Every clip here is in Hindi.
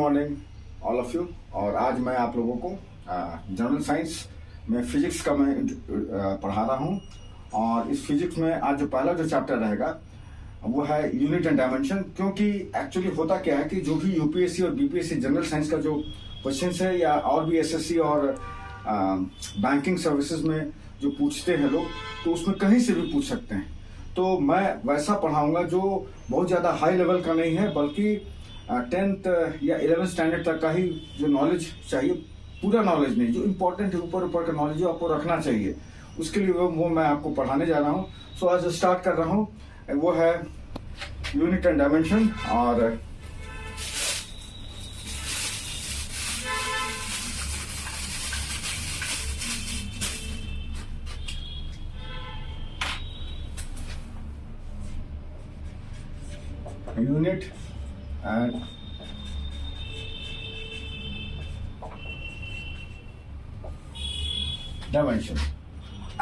Morning all of you. और आज मैं आप लोगों को जनरल साइंस में फिजिक्स का मैं पढ़ा रहा हूँ। और इस फिजिक्स में आज जो पहला जो चैप्टर रहेगा वो है यूनिट एंड डायमेंशन। क्योंकि एक्चुअली होता क्या है कि जो भी यूपीएससी और बीपीएससी जनरल साइंस का जो क्वेश्चन है या और भी एसएससी और बैंकिंग सर्विसेज में जो पूछते हैं लोग, तो उसमें कहीं से भी पूछ सकते हैं। तो मैं वैसा पढ़ाऊंगा जो बहुत ज़्यादा हाई लेवल का नहीं है, बल्कि 10th या 11th स्टैंडर्ड तक का ही जो नॉलेज चाहिए, पूरा नॉलेज नहीं, जो इम्पोर्टेंट है ऊपर ऊपर का नॉलेज जो आपको रखना चाहिए, उसके लिए वो मैं आपको पढ़ाने जा रहा हूँ। सो आज स्टार्ट कर रहा हूँ, वो है यूनिट एंड डायमेंशन। और यूनिट एंड डायमेंशन।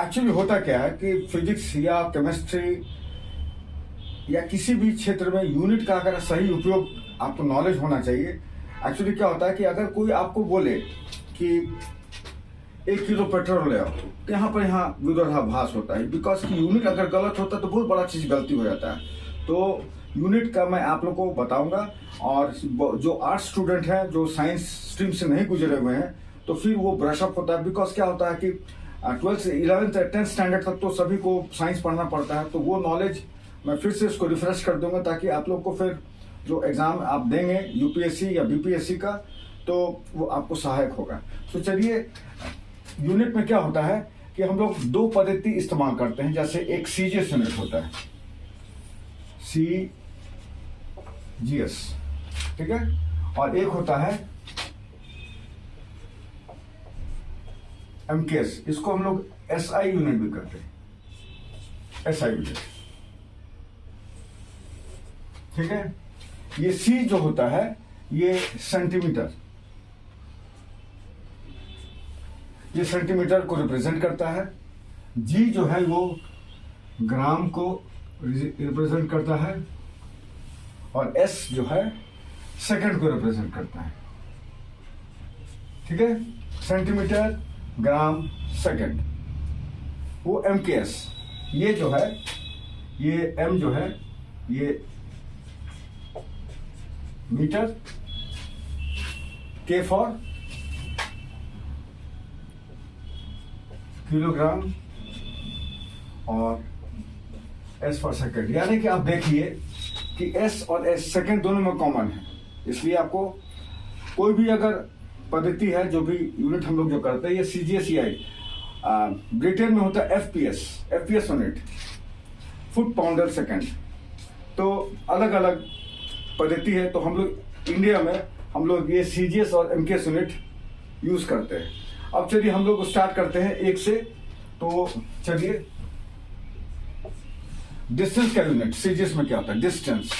एक्चुअली होता क्या है कि फिजिक्स या केमिस्ट्री या किसी भी क्षेत्र में यूनिट का अगर सही उपयोग आपको नॉलेज होना चाहिए। एक्चुअली क्या होता है कि अगर कोई आपको बोले कि 1 किलो पेट्रोल ले आओ, तो यहाँ विरोधाभास होता है, बिकॉज की यूनिट अगर गलत होता है तो बहुत बड़ा चीज गलती हो जाता है। तो यूनिट का मैं आप लोग को बताऊंगा। और जो आर्ट्स स्टूडेंट है, जो साइंस स्ट्रीम से नहीं गुजरे हुए हैं, तो फिर वो ब्रशअप होता है। बिकॉज क्या होता है कि 12th 11th 10th स्टैंडर्ड तक तो सभी को साइंस पढ़ना पड़ता है। तो वो नॉलेज मैं फिर से इसको रिफ्रेश कर दूंगा, ताकि आप लोग को फिर जो एग्जाम आप देंगे यूपीएससी या बीपीएससी का, तो वो आपको सहायक होगा। तो चलिए, यूनिट में क्या होता है कि हम लोग 2 पद्धति इस्तेमाल करते हैं। जैसे एक सीजीएस यूनिट होता है, सीजीएस, ठीक है, और एक होता है एमकेएस। इसको हम लोग एसआई यूनिट भी करते हैं, एसआई यूनिट, ठीक है। ये सी जो होता है ये सेंटीमीटर, ये सेंटीमीटर को रिप्रेजेंट करता है। जी जो है वो ग्राम को रिप्रेजेंट करता है, और एस जो है सेकंड को रिप्रेजेंट करता है, ठीक है। सेंटीमीटर, ग्राम, सेकंड, वो एमकेएस। ये जो है, ये एम जो है ये मीटर, के फॉर किलोग्राम, और एस फॉर सेकंड। यानी कि आप देखिए कि एस और एस सेकंड दोनों में कॉमन है। इसलिए आपको कोई भी अगर पद्धति है, जो भी यूनिट हम लोग जो करते हैं, ये सीजीएसईआई, ब्रिटेन में होता है FPS unit, foot pounder second. तो अलग अलग पद्धति है। तो हम लोग इंडिया में हम लोग ये सीजीएस और एमकेएस यूनिट यूज करते हैं। अब चलिए हम लोग स्टार्ट करते हैं 1 से। तो चलिए, डिस्टेंस का यूनिट सीजीएस में क्या होता है, डिस्टेंस,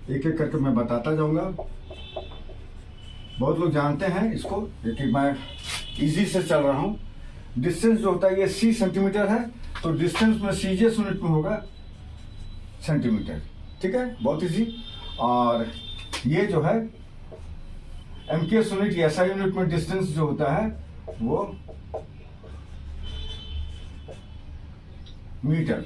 एक एक करके मैं बताता जाऊंगा। बहुत लोग जानते हैं इसको, लेकिन मैं इजी से चल रहा हूं। डिस्टेंस जो होता है ये सी सेंटीमीटर है, तो डिस्टेंस में सीजीएस यूनिट में होगा सेंटीमीटर, ठीक है, बहुत इजी। और ये जो है एमकेएस यूनिट या एसआई यूनिट में डिस्टेंस जो होता है वो मीटर।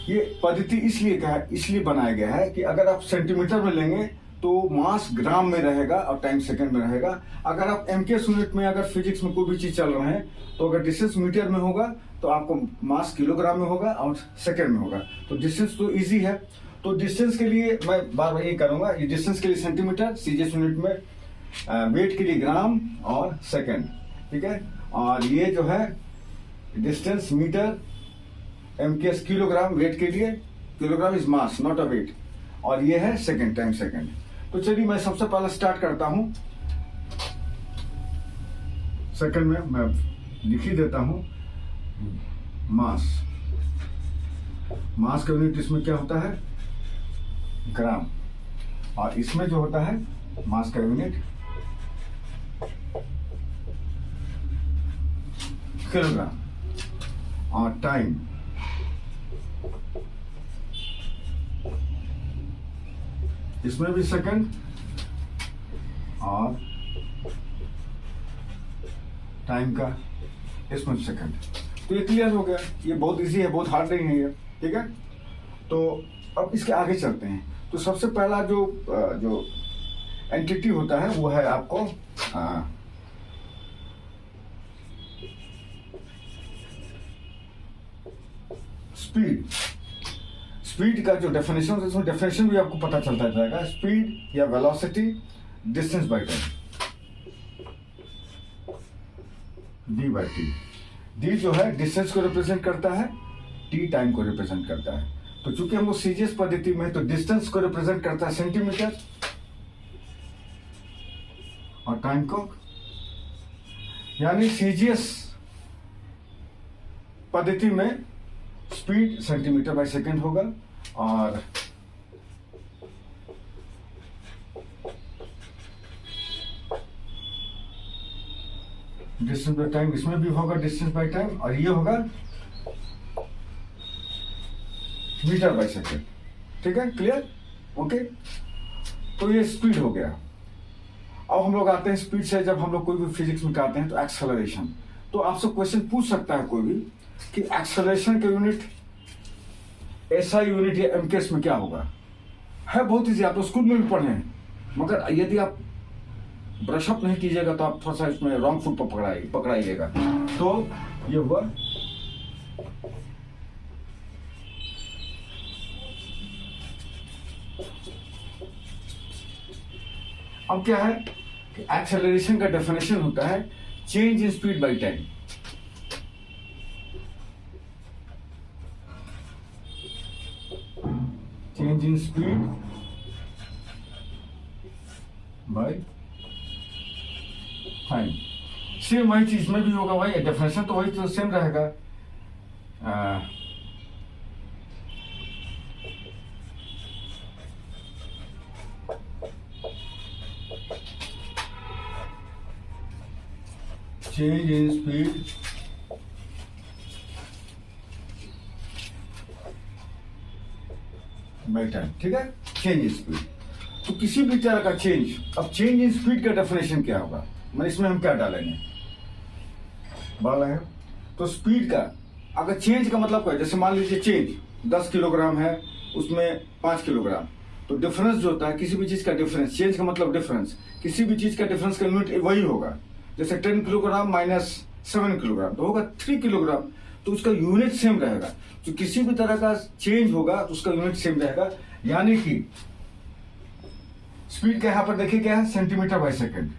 ये पद्धति इसलिए बनाया गया है कि अगर आप सेंटीमीटर में लेंगे तो मास ग्राम में रहेगा और टाइम सेकंड में रहेगा। अगर आप एमकेएस यूनिट में अगर फिजिक्स में कोई भी चीज चल रहे हैं, तो अगर डिस्टेंस मीटर में होगा तो आपको मास किलोग्राम में होगा और सेकंड में होगा। तो डिस्टेंस तो इजी है। तो डिस्टेंस के लिए मैं बार बार ये करूंगा, ये डिस्टेंस के लिए सेंटीमीटर, सीजीएस यूनिट में वेट के लिए ग्राम और सेकंड, ठीक है। और ये जो है distance metre, MKS kilogram, weight के लिए kilogram is mass not a weight, और ये है सेकंड, टाइम सेकंड। तो चलिए मैं सबसे पहले स्टार्ट करता हूं। सेकंड में मैं लिख ही देता हूं मास। मास का यूनिट इसमें क्या होता है, ग्राम, और इसमें जो होता है मास का यूनिट किलोग्राम। और टाइम इसमें भी सेकंड और टाइम का इसमें सेकंड। तो ये क्लियर हो गया, ये बहुत इजी है, बहुत हार्ड नहीं है ये, ठीक है। तो अब इसके आगे चलते हैं। तो सबसे पहला जो एंटिटी होता है वो है आपको स्पीड। स्पीड का जो डेफिनेशन है उसमें डेफिनेशन भी आपको पता चलता जाएगा। स्पीड या velocity distance by time, D by T. D जो है डिस्टेंस को रिप्रेजेंट करता है, टी टाइम को रिप्रेजेंट करता है। तो चूंकि हम लोग सीजीएस पद्धति में, तो डिस्टेंस को रिप्रेजेंट करता है सेंटीमीटर और टाइम को, यानी सीजीएस पद्धति में स्पीड सेंटीमीटर बाय सेकंड होगा और डिस्टेंस बाय टाइम इसमें भी होगा डिस्टेंस बाय टाइम, और ये होगा मीटर बाय सेकंड। ठीक है, क्लियर, ओके। तो ये स्पीड हो गया। अब हम लोग आते हैं स्पीड से, जब हम लोग कोई भी फिजिक्स में आते हैं तो एक्सेलरेशन। तो आपसे क्वेश्चन पूछ सकता है कोई भी कि एक्सेलरेशन का यूनिट एसआई यूनिट या एमकेएस में क्या होगा। है बहुत इजी, आप तो स्कूल में भी पढ़े हैं, मगर यदि आप ब्रश अप नहीं कीजिएगा तो आप थोड़ा सा इसमें रॉन्ग फुट पर पकड़ाइएगा। तो ये हुआ अब क्या है कि एक्सेलरेशन का डेफिनेशन होता है change in speed by time. Change in speed by time. Same वही चीज में भी होगा, भाई डेफिनेशन तो वही तो सेम रहेगा। Change in speed by time, ठीक है, चेंज इन स्पीड। तो किसी भी तरह का चेंज, अब चेंज इन स्पीड का डेफिनेशन क्या होगा, मतलब इसमें हम क्या डालेंगे, बोल रहे हैं। तो स्पीड का अगर चेंज का मतलब क्या है, जैसे मान लीजिए चेंज 10 किलोग्राम है, उसमें 5 किलोग्राम, तो डिफरेंस जो होता है किसी भी चीज का डिफरेंस, चेंज का मतलब डिफरेंस, किसी भी चीज का डिफरेंस का यूनिट वही होगा। जैसे 10 किलोग्राम माइनस 7 किलोग्राम तो होगा 3 किलोग्राम, तो उसका यूनिट सेम रहेगा। तो किसी भी तरह का चेंज होगा तो उसका यूनिट सेम रहेगा, यानी कि स्पीड का यहां पर देखिए क्या है, सेंटीमीटर बाय सेकंड।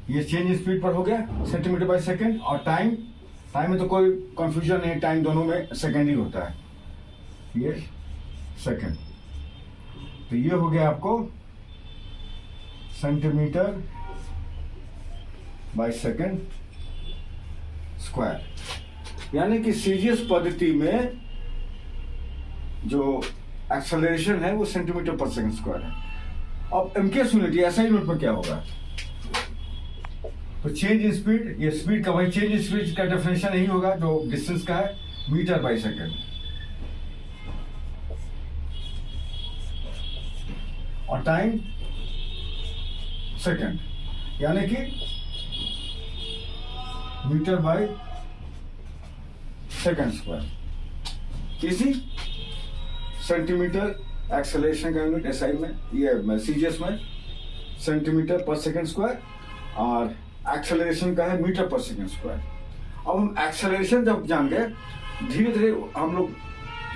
ये चेंज इन स्पीड पर हो गया सेंटीमीटर बाय सेकंड। और टाइम, टाइम में तो कोई कंफ्यूजन नहीं, टाइम दोनों में सेकंड ही होता है, ये सेकंड। तो ये हो गया आपको सेंटीमीटर बाय सेकंड स्क्वायर। यानी कि सीजीएस पद्धति में जो एक्सेलरेशन है वो सेंटीमीटर पर सेकंड स्क्वायर है। अब एमकेएस यूनिट, ऐसा यूनिट में क्या होगा, तो चेंज इन स्पीड, ये स्पीड का वही चेंज इन स्पीड का डेफिनेशन यही होगा जो डिस्टेंस का है, मीटर बाय सेकंड। और टाइम सेकंड, यानी कि मीटर बाय सेकंड स्क्वायर। इसी सेंटीमीटर एक्सेलरेशन का यूनिट एसआई में, ये सीजीएस में सेंटीमीटर पर सेकंड स्क्वायर, और एक्सेलरेशन का है मीटर पर सेकंड स्क्वायर। अब हम एक्सेलरेशन जब जान गए, धीरे धीरे हम लोग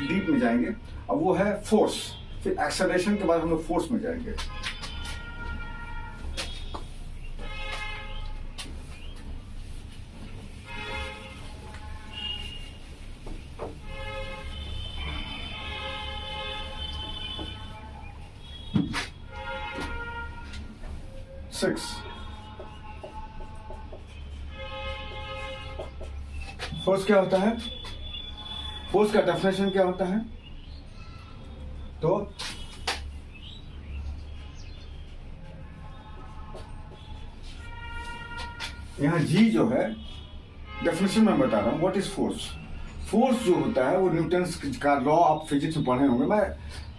डीप में जाएंगे। अब वो है फोर्स, फिर एक्सेलरेशन के बाद हम लोग फोर्स में जाएंगे। फोर्स क्या होता है, फोर्स का डेफिनेशन क्या होता है, तो यहां जी जो है डेफिनेशन में बता रहा हूं, व्हाट इज फोर्स। फोर्स जो होता है वो न्यूटन्स का लॉ आप फिजिक्स में पढ़े होंगे। मैं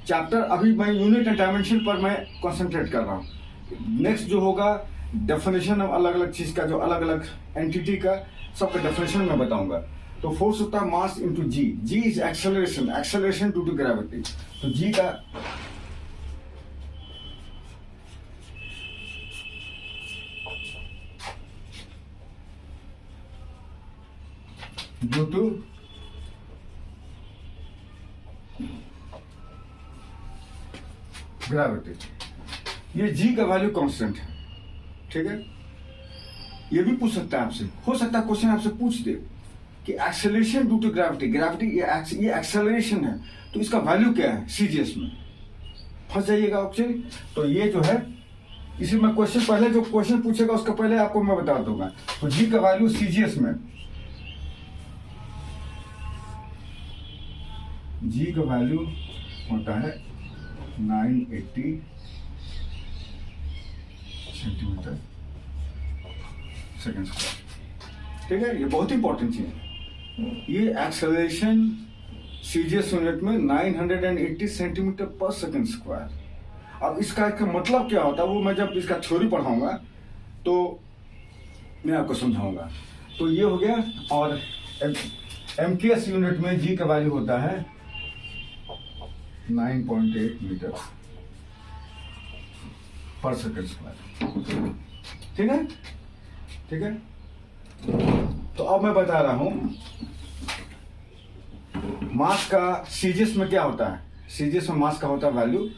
चैप्टर अभी मैं यूनिट एंड डायमेंशन पर मैं कंसंट्रेट कर रहा हूँ। नेक्स्ट जो होगा डेफिनेशन अलग अलग चीज का, जो अलग अलग एंटिटी का सबका डेफिनेशन मैं बताऊंगा। तो फोर्स होता है mass into G. G is acceleration, acceleration due to gravity. तो जी का ड्यू टू ग्रेविटी। ये जी का वैल्यू कांस्टेंट है, ठीक है। ये भी पूछ सकता है आपसे, हो सकता है क्वेश्चन आपसे पूछ दे कि acceleration due to gravity, gravity ये एक्सेलरेशन है तो इसका वैल्यू क्या है सीजीएस में, फंस जाइएगा एक्चुअली। तो ये जो है इसी में क्वेश्चन पहले जो क्वेश्चन पूछेगा उसका पहले आपको मैं बता दूंगा। तो जी का वैल्यू सीजीएस में, जी का वैल्यू होता है 980 सेंटीमीटर सेकेंड स्क्वायर, ठीक है। ये बहुत इंपॉर्टेंट चीज है। ये एक्सेलरेशन सीजीएस यूनिट में 980 सेंटीमीटर पर सेकेंड स्क्वायर। अब इसका मतलब क्या होता है वो मैं जब इसका थ्योरी पढ़ाऊंगा तो मैं आपको समझाऊंगा। तो ये हो गया। और एमकेएस यूनिट में जी का वैल्यू होता है 9.8 मीटर पर सेकेंड स्क्वायर, ठीक है, ठीक है। तो अब मैं बता रहा हूं मास का सीजीएस में क्या होता है। सीजीएस में मास का होता है वैल्यू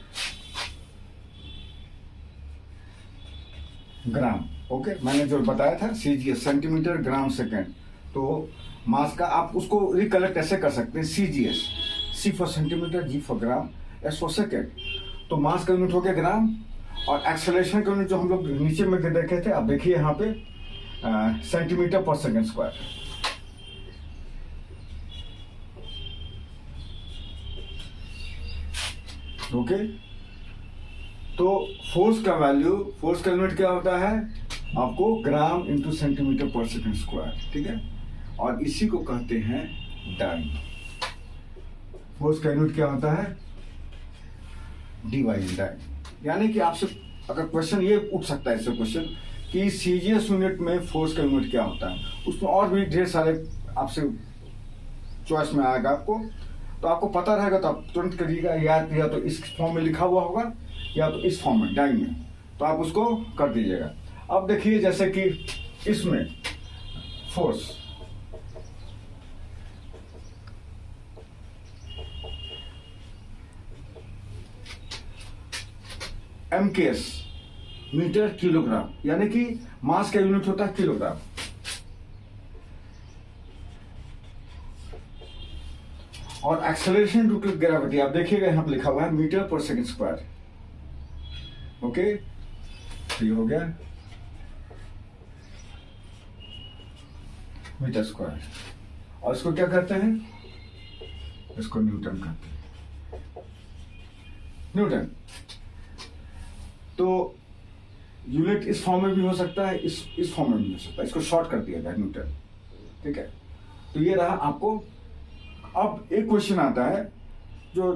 ग्राम, ओके। मैंने जो बताया था सीजीएस सेंटीमीटर ग्राम सेकेंड। तो मास का आप उसको रिकलेक्ट ऐसे कर सकते हैं, CGS, C for centimetre, G for gram, S for second. तो मास का यूनिट हो गया ग्राम, और एक्सेलरेशन का यूनिट जो हम लोग नीचे में देखे थे, आप देखिए यहाँ पे सेंटीमीटर पर सेकेंड स्क्वायर, ओके। तो फोर्स का वैल्यू, फोर्स का यूनिट क्या होता है आपको ग्राम इंटू सेंटीमीटर पर सेकेंड स्क्वायर, ठीक है। और इसी को कहते हैं डाइन। फोर्स का यूनिट क्या होता है dy डाइन। यानी कि आपसे अगर क्वेश्चन ये उठ सकता है, इससे क्वेश्चन कि सीजीएस यूनिट में फोर्स का यूनिट क्या होता है, उसमें और भी ढेर सारे आपसे चॉइस में आएगा आपको। तो आपको पता रहेगा तो आप तुरंत करिएगा, या तो इस फॉर्म में लिखा हुआ होगा या तो इस फॉर्म में डाइन में, तो आप उसको कर दीजिएगा। अब देखिए जैसे कि इसमें फोर्स एमकेएस मीटर किलोग्राम, यानी कि मास का यूनिट होता है किलोग्राम। और एक्सेलरेशन ड्यू टू ग्रेविटी आप देखिएगा यहां पर लिखा हुआ है मीटर पर सेकेंड स्क्वायर, ओके। तो ये हो गया मीटर स्क्वायर। और इसको क्या कहते हैं, इसको न्यूटन कहते हैं, न्यूटन। तो यूनिट इस फॉर्म में भी हो सकता है, इस फॉर्म में भी हो सकता है, इसको शॉर्ट कर दिया जाए न्यूटन, ठीक है। तो ये रहा आपको। अब एक क्वेश्चन आता है जो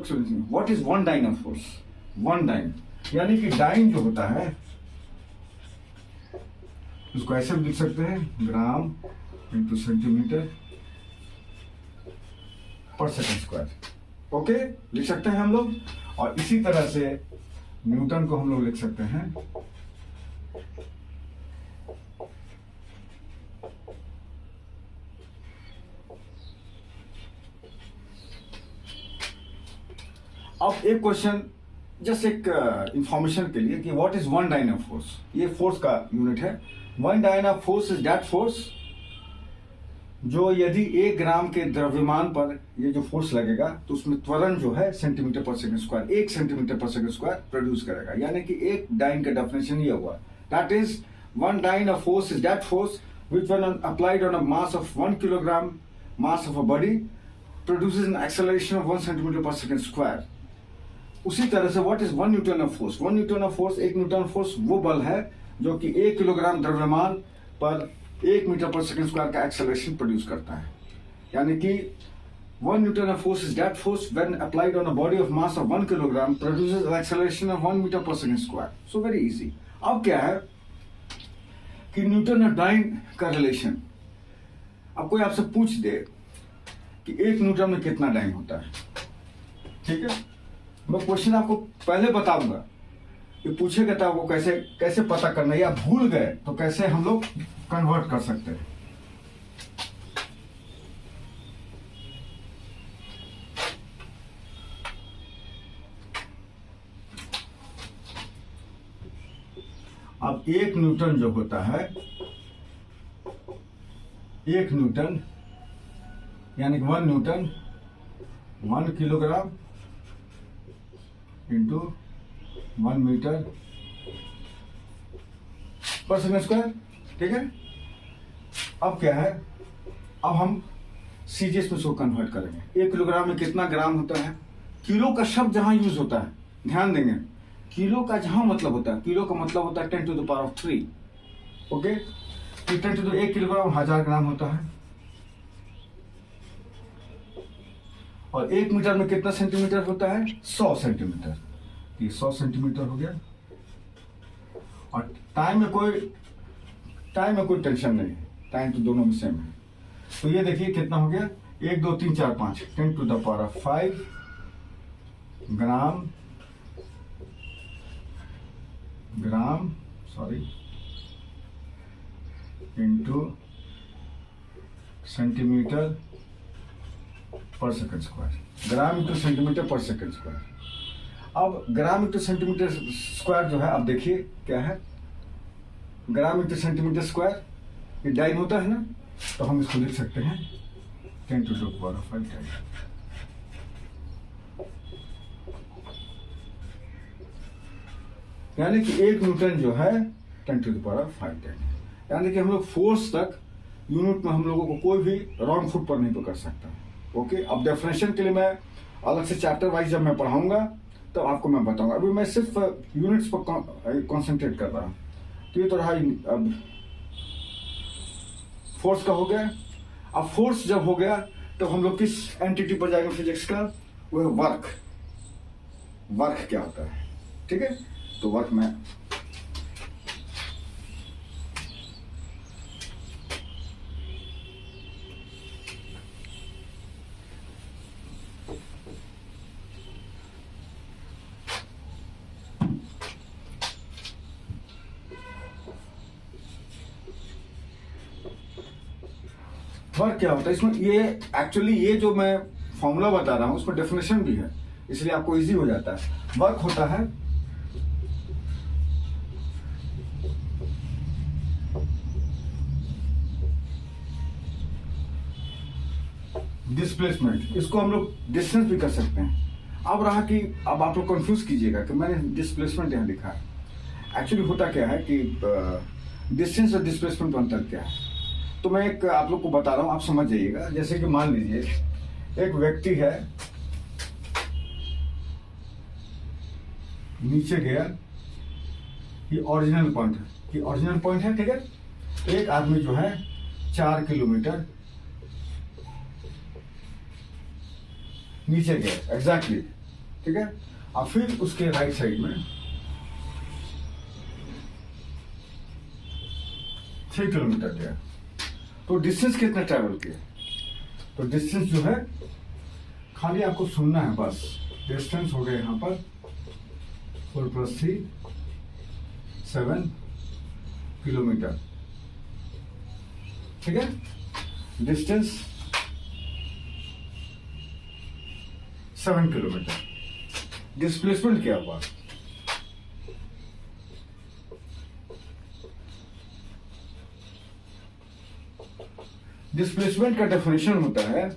what is one dyne of force. One dyne यानी कि डाइन जो होता है उसको ऐसे भी लिख सकते हैं ग्राम इंटू सेंटीमीटर पर सेकेंड स्क्वायर, ओके, लिख सकते हैं हम लोग। और इसी तरह से न्यूटन को हम लोग लिख सकते हैं अब एक क्वेश्चन जस्ट एक इंफॉर्मेशन के लिए कि what is one dyne of force. ये फोर्स का यूनिट है। One dyne of force is that force जो यदि 1 ग्राम के द्रव्यमान पर ये जो फोर्स लगेगा तो उसमें त्वरण जो है centimetre per second square, 1 centimetre per second square produce करेगा। यानी कि एक डाइन का डेफिनेशन ये हुआ, that is one dyne of force is that force which when applied on a mass of 1 kilogram mass of a body produces an acceleration of 1 centimeter per second square। उसी तरह से what is 1 Newton of force. 1 Newton of force, 1 Newton force वो बल है जो कि 1 किलोग्राम द्रव्यमान पर 1 मीटर पर सेकंड स्क्वायर का एक्सेलरेशन प्रोड्यूस करता है। यानी कि 1 Newton of force is that force when applied on a body of mass of 1 kilogram produces an acceleration of 1 meter per second square. So very easy. अब क्या है कि न्यूटन और डाइन का रिलेशन, अब कोई आपसे पूछ दे कि 1 न्यूटन में कितना डाइन होता है, ठीक है, मैं क्वेश्चन आपको पहले बताऊंगा कि पूछेगा तो आपको कैसे कैसे पता करना है, या भूल गए तो कैसे हम लोग कन्वर्ट कर सकते हैं। अब 1 न्यूटन जो होता है, 1 न्यूटन यानी 1 न्यूटन 1 किलोग्राम इंटू 1 मीटर पर सेकंड स्क्वायर, ठीक है। अब क्या है, अब हम सीजीएस में इसको कन्वर्ट करेंगे। 1 किलोग्राम में कितना ग्राम होता है, किलो का शब्द जहां यूज होता है ध्यान देंगे, किलो का जहां मतलब होता है, किलो का मतलब होता है 10 to the power 3, okay. 10 to the 1 kilogram 1000 ग्राम होता है, और 1 मीटर में कितना सेंटीमीटर होता है, 100 सेंटीमीटर। ये 100 सेंटीमीटर हो गया, और टाइम में कोई टेंशन नहीं है, टाइम तो दोनों में सेम है। तो ये देखिए कितना हो गया, 1 2 3 4 5 10 to the power 5 gram into centimetre per second square, gram into centimetre per second square. अब ग्राम इंटू सेंटीमीटर स्क्वायर जो है, अब देखिए क्या है, ग्राम इंटू सेंटीमीटर स्क्वायर, ये डाइन होता है ना, तो हम इसको लिख सकते हैं 10 to the power 5 डाइन। यानी कि 1 न्यूटन जो है 10 to the power 5 डाइन, यानी कि हम लोग फोर्स तक यूनिट में हम लोगों को कोई भी रॉन्ग फुट पर नहीं पकड़ सकता, ओके। अब डेफिनेशन के लिए मैं अलग से चैप्टर वाइज जब मैं पढ़ाऊंगा तो आपको मैं बताऊंगा, अभी मैं सिर्फ यूनिट्स पर कॉन्सेंट्रेट कर रहा हूं। तो ये तो रहा अब फोर्स का हो गया। अब फोर्स जब हो गया तो हम लोग किस एंटिटी पर जाएंगे फिजिक्स का, वो है वर्क क्या होता है, ठीक है। तो वर्क में वर्क क्या होता है, इसमें ये एक्चुअली ये जो मैं फॉर्मूला बता रहा हूं उसमें डेफिनेशन भी है, इसलिए आपको इजी हो जाता है। वर्क होता है डिस्प्लेसमेंट, इसको हम लोग डिस्टेंस भी कर सकते हैं। अब रहा कि अब आप लोग कंफ्यूज कीजिएगा कि मैंने डिस्प्लेसमेंट यहां लिखा है, एक्चुअली होता क्या है कि डिस्टेंस और डिस्प्लेसमेंट में अंतर क्या है। तो मैं एक आप लोग को बता रहा हूं, आप समझ जाइएगा। जैसे कि मान लीजिए एक व्यक्ति है, नीचे गया, ये ओरिजिनल पॉइंट है, ठीक है। एक आदमी जो है 4 किलोमीटर नीचे गया एग्जैक्टली, ठीक है। और फिर उसके राइट साइड में 6 किलोमीटर गया, तो डिस्टेंस कितना ट्रेवल किया, तो डिस्टेंस जो है खाली आपको सुनना है बस। डिस्टेंस हो गया यहां पर 4 + 3 7 किलोमीटर, ठीक है। Distance 7 kilometre. डिस्प्लेसमेंट क्या हुआ, डिस्प्लेसमेंट का डेफिनेशन होता है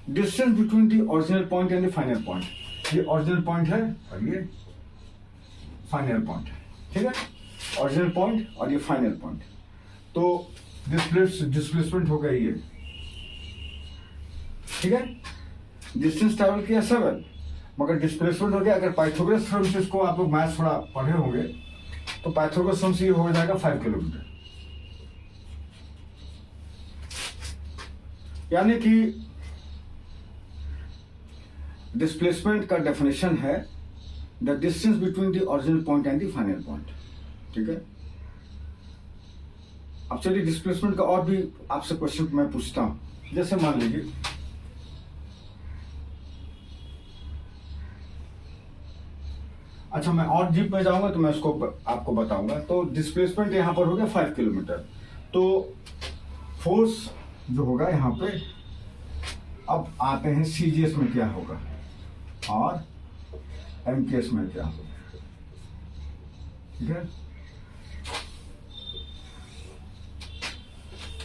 distance between the original point and the final point. ये ओरिजिनल पॉइंट है और ये फाइनल पॉइंट है, ठीक है। ओरिजिनल पॉइंट और ये फाइनल पॉइंट, तो डिस्प्लेसमेंट हो गया ये, ठीक है। डिस्टेंस ट्रैवल किया 7, मगर डिस्प्लेसमेंट हो गया। अगर पाइथागोरस थ्योरम से इसको आप लोग मैथ्स थोड़ा पढ़े होंगे तो पाइथागोरस थ्योरम से ये हो जाएगा 5 किलोमीटर। यानी कि डिस्प्लेसमेंट का डेफिनेशन है the distance between the original point and the final point. ठीक है, अब चलिए डिस्प्लेसमेंट का और भी आपसे क्वेश्चन मैं पूछता हूं। जैसे मान लीजिए अच्छा, मैं और डीप में जाऊंगा तो मैं उसको आपको बताऊंगा। तो डिस्प्लेसमेंट यहां पर हो गया 5 किलोमीटर, तो फोर्स जो होगा यहां पे, अब आते हैं सीजीएस में क्या होगा और एमकेएस में क्या होगा। ठीक है,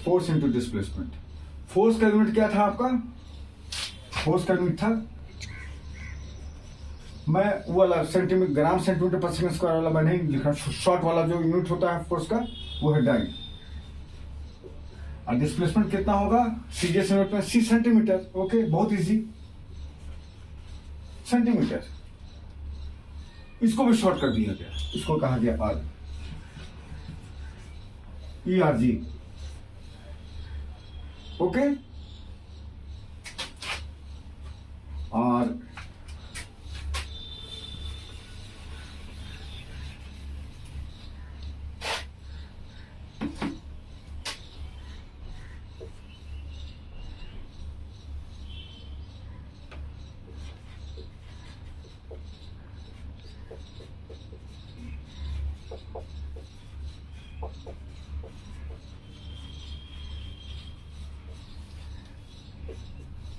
फोर्स इंटू डिस्प्लेसमेंट। फोर्स का यूनिट क्या था आपका? फोर्स का यूनिट था, मैं वो वाला centimetre, gram centimetre per second square वाला मैं नहीं लिखा, शॉर्ट वाला जो यूनिट होता है फोर्स का वो है डाइन। और डिस्प्लेसमेंट कितना होगा सीजीएस यूनिट में? सी सेंटीमीटर। ओके, बहुत इजी, सेंटीमीटर। इसको भी शॉर्ट कर दिया गया, इसको कहा गया आर, ERG। ओके, और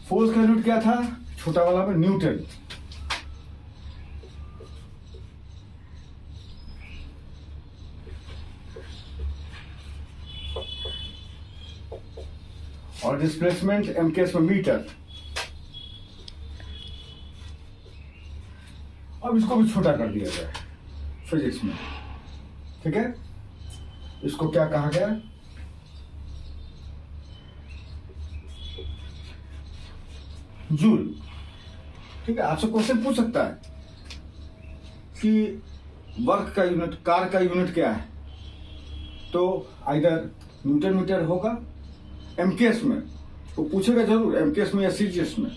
फोर्स का यूनिट क्या था छोटा वाला में? न्यूटन। और डिस्प्लेसमेंट एमकेएस में मीटर। अब इसको भी छोटा कर दिया गया फिजिक्स में। ठीक है, इसको क्या कहा गया? जूल। ठीक है, आपसे क्वेश्चन पूछ सकता है कि वर्क का यूनिट, कार का यूनिट क्या है, तो आइदर न्यूटन मीटर होगा एमकेएस में, वो पूछेगा जरूर एमकेएस में या सीजीएस में,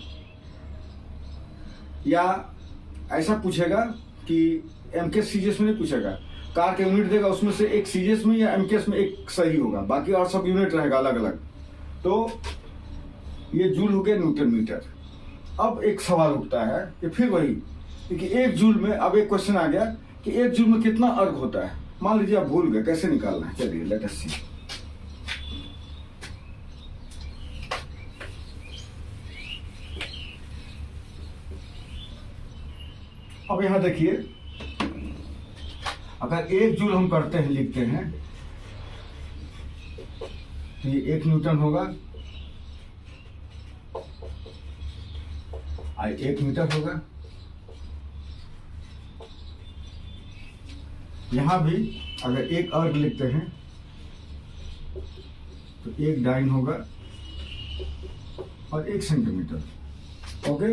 या ऐसा पूछेगा कि एमकेएस सीजीएस में नहीं पूछेगा, कार का यूनिट देगा उसमें से एक सीजीएस में या एमकेएस में एक सही होगा, बाकी और सब यूनिट रहेगा अलग अलग। तो ये जूल हो गया न्यूटन मीटर। अब एक सवाल उठता है कि फिर वही कि एक जूल में, अब एक क्वेश्चन आ गया कि एक जूल में कितना अर्ग होता है। मान लीजिए आप भूल गए, कैसे निकालना है, चलिए लेट अस सी। अब यहां देखिए, अगर एक जूल हम करते हैं, लिखते हैं, तो ये 1 न्यूटन होगा, 1 मीटर होगा। यहां भी अगर एक अर्ग लिखते हैं तो 1 डाइन होगा और 1 सेंटीमीटर। ओके,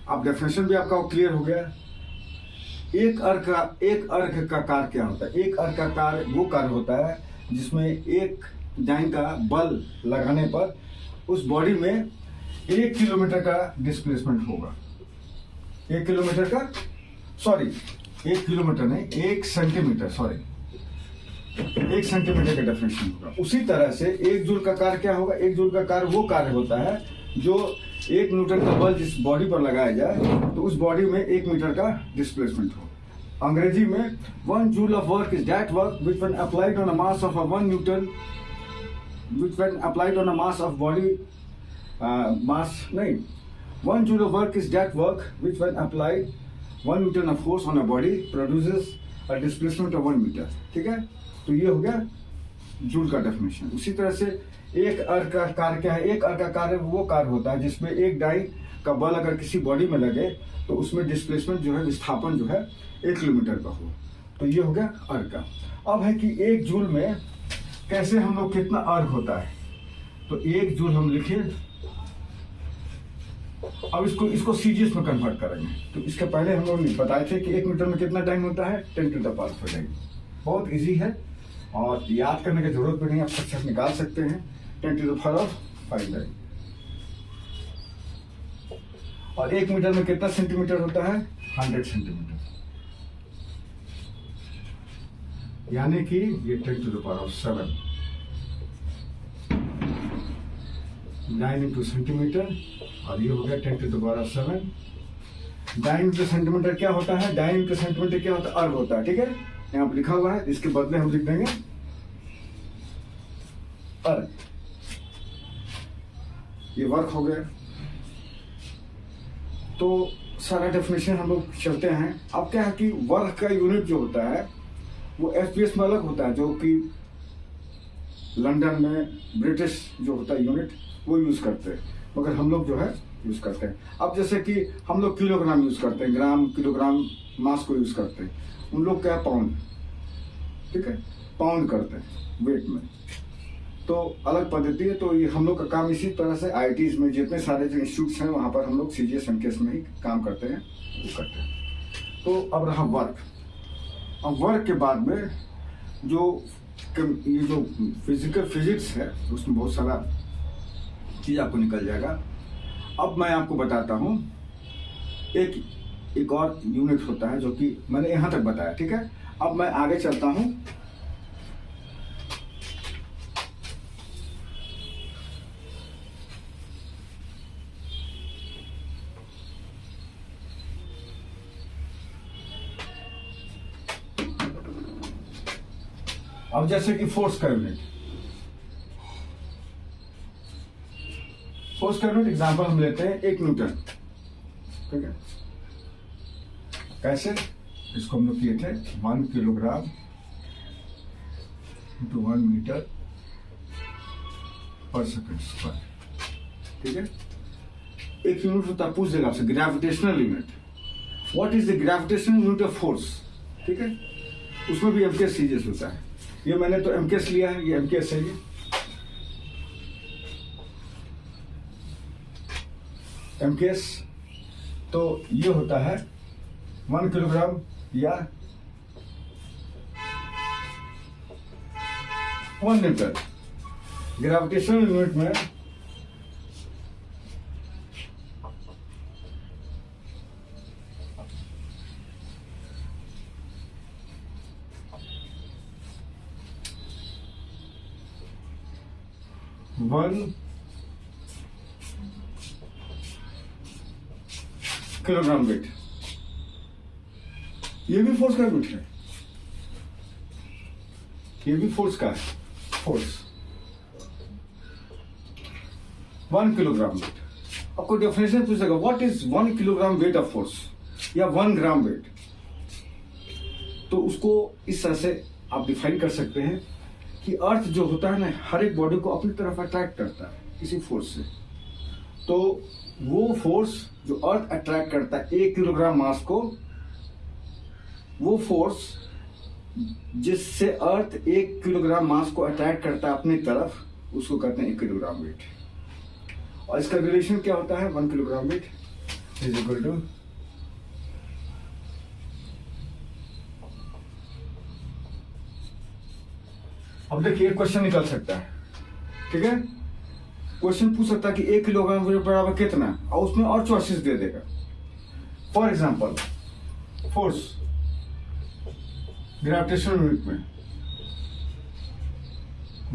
अब डेफिनेशन भी आपका क्लियर हो गया। एक अर्ग का कार्य क्या होता है? एक अर्ग का कार्य वो कार्य होता है जिसमें एक डाइन का बल लगाने पर उस बॉडी में 1 किलोमीटर का डिस्प्लेसमेंट होगा। 1 किलोमीटर का, सॉरी 1 किलोमीटर नहीं, 1 सेंटीमीटर, सॉरी 1 सेंटीमीटर का डेफिनेशन होगा। उसी तरह से 1 जूल का कार्य क्या होगा? 1 जूल का कार्य वो कार्य होता है जो 1 न्यूटन का बल जिस बॉडी पर लगाया जाए तो उस बॉडी में 1 मीटर का डिस्प्लेसमेंट हो। अंग्रेजी में 1 joule of work is that work which when applied on a mass of a 1 Newton, which when applied on a mass of body mass नहीं, 1 joule of work is that work which when applied 1 Newton of force on a body produces a displacement of 1 meter। ठीक है, तो ये हो गया जूल का डेफिनेशन। उसी तरह से एक अर्ग का कार्य क्या है? एक अर्ग का कार्य वो कार्य होता है जिसमें एक डाइन का बल अगर किसी बॉडी में लगे तो उसमें डिस्प्लेसमेंट जो है, विस्थापन जो है 1 किलोमीटर का हो। तो ये हो गया अर्ग का। अब है कि 1 जूल में कैसे हम लोग कितना अर्ग होता है, तो 1 जूल हम लिखे, अब इसको सीजीएस में कन्वर्ट करेंगे। तो इसके पहले हम लोग बताए थे कि 1 मीटर में कितना टाइम होता है? 10 टू द पावर 5। बहुत इजी है और याद करने की जरूरत भी नहीं, आप फट निकाल सकते हैं। 10 टू द पावर 5। और 1 मीटर में कितना सेंटीमीटर होता है? 100 सेंटीमीटर, यानी कि ये 10⁻⁷ 9 सेंटीमीटर, और ये हो गया 10⁻⁷। 9 सेंटीमीटर क्या होता है? 9 सेंटीमीटर क्या होता है? अर्ग होता है। ठीक है, यहाँ पर लिखा हुआ है, इसके बदले हम लिख देंगे अर्ग। ये वर्क हो गया। तो सारा डेफिनेशन हम लोग चलते हैं। अब क्या है कि वर्क का यूनिट जो होता है वो FPS में अलग होता है, जो कि लंदन में ब्रिटिश जो होता है यूनिट वो यूज करते हैं, मगर हम लोग जो है यूज करते हैं। अब जैसे कि हम लोग किलोग्राम यूज करते हैं, ग्राम किलोग्राम मास को यूज करते हैं, उन लोग क्या पाउंड, ठीक है, पाउंड करते हैं वेट में। तो अलग पद्धति है। तो ये हम लोग का काम इसी तरह से IITs में जितने सारे जो इंस्टीट्यूट्स हैं वहाँ पर हम लोग CGS MKS में ही काम करते हैं, वो करते हैं। तो अब रहा वर्क। अब वर्क के बाद में ये जो फिजिकल फिजिक्स है उसमें बहुत सारा चीज आपको निकल जाएगा। अब मैं आपको बताता हूँ एक और यूनिट होता है जो कि मैंने यहाँ तक बताया। ठीक है, अब मैं आगे चलता हूँ। अब जैसे कि फोर्स का यूनिट, फोर्स का यूनिट एग्जाम्पल हम लेते हैं 1 न्यूटन। ठीक है, कैसे? इसको हम लोग किए थे 1 किलोग्राम इंटू 1 मीटर पर सेकंड स्क्वायर। ठीक है, एक यूनिट होता है, पूछ देगा आपसे, gravitational unit. What is the gravitational unit of force? ठीक है, उसमें भी MKS सीरीज होता है। ये मैंने तो MKS लिया है, ये MKS है। ये MKS तो ये होता है 1 किलोग्राम या 1 न्यूटन। ग्रेविटेशनल यूनिट में किलोग्राम वेट, ये भी फोर्स का यूनिट है, ये भी फोर्स का है। Force 1 kilogram wait. आपको डेफिनेशन पूछेगा what is 1 kilogram weight of force या 1 ग्राम वेट, तो उसको इस तरह से आप डिफाइन कर सकते हैं कि अर्थ जो होता है ना, हर एक बॉडी को अपनी तरफ अट्रैक्ट करता है किसी फोर्स से। तो वो फोर्स जो अर्थ अट्रैक्ट करता है 1 किलोग्राम मास को, वो फोर्स जिससे अर्थ 1 किलोग्राम मास को अट्रैक्ट करता है अपनी तरफ, उसको कहते हैं 1 किलोग्राम वेट। और इसका रिलेशन क्या होता है? 1 kilogram weight is equal to अब देखिए क्वेश्चन निकल सकता है। ठीक है, क्वेश्चन पूछ सकता है कि 1 किलोग्राम वेट बराबर कितना, और उसमें और चॉइसेस दे देगा। For example, force gravitational unit में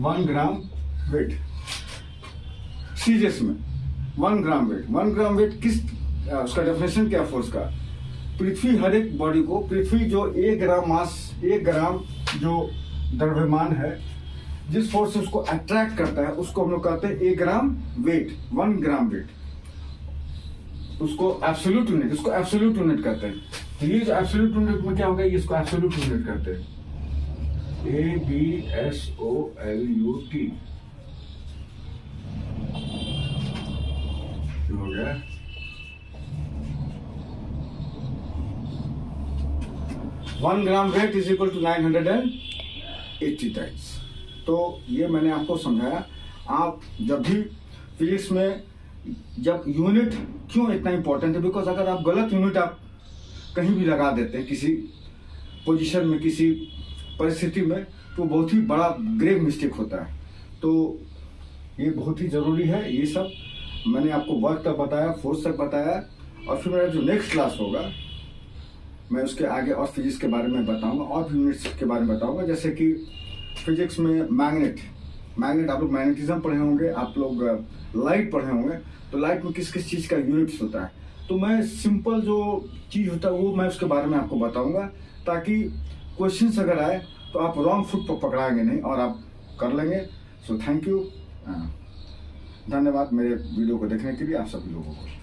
1 ग्राम वेट, सीरियस में 1 ग्राम वेट। 1 ग्राम वेट किस, उसका डेफिनेशन क्या फोर्स का? पृथ्वी हर एक बॉडी को, पृथ्वी जो 1 ग्राम मास, 1 ग्राम जो द्रव्यमान है, जिस फोर्स से उसको अट्रैक्ट करता है, उसको हम लोग कहते हैं 1 ग्राम वेट, 1 ग्राम वेट। उसको एब्सोल्यूट यूनिट, इसको एब्सोल्यूट यूनिट कहते हैं। तो ये जो एब्सोल्यूट यूनिट में क्या होगा, ये इसको एब्सोल्यूट यूनिट कहते हैं, ABSOLUT हो गया। One gram weight is equal to 980 times. तो ये मैंने आपको समझाया। आप जब भी फिजिक्स में, जब यूनिट क्यों इतना इंपॉर्टेंट है, बिकॉज अगर आप गलत यूनिट आप कहीं भी लगा देते हैं किसी पोजीशन में, किसी परिस्थिति में, तो बहुत ही बड़ा ग्रेव मिस्टेक होता है। तो ये बहुत ही जरूरी है। ये सब मैंने आपको वर्क तक बताया, फोर्स तक बताया, और फिर मेरा जो नेक्स्ट क्लास होगा मैं उसके आगे और फिजिक्स के बारे में बताऊंगा और भी यूनिट्स के बारे में बताऊंगा, जैसे कि फिजिक्स में मैग्नेट आप लोग मैग्नेटिज्म पढ़े होंगे, आप लोग लाइट पढ़े होंगे, तो लाइट में किस किस चीज़ का यूनिट्स होता है, तो मैं सिंपल जो चीज़ होता है वो मैं उसके बारे में आपको बताऊंगा, ताकि क्वेश्चंस अगर आए तो आप रॉन्ग फुट पर पकड़ाएंगे नहीं और आप कर लेंगे। सो थैंक यू, धन्यवाद मेरे वीडियो को देखने के लिए आप सभी लोगों को।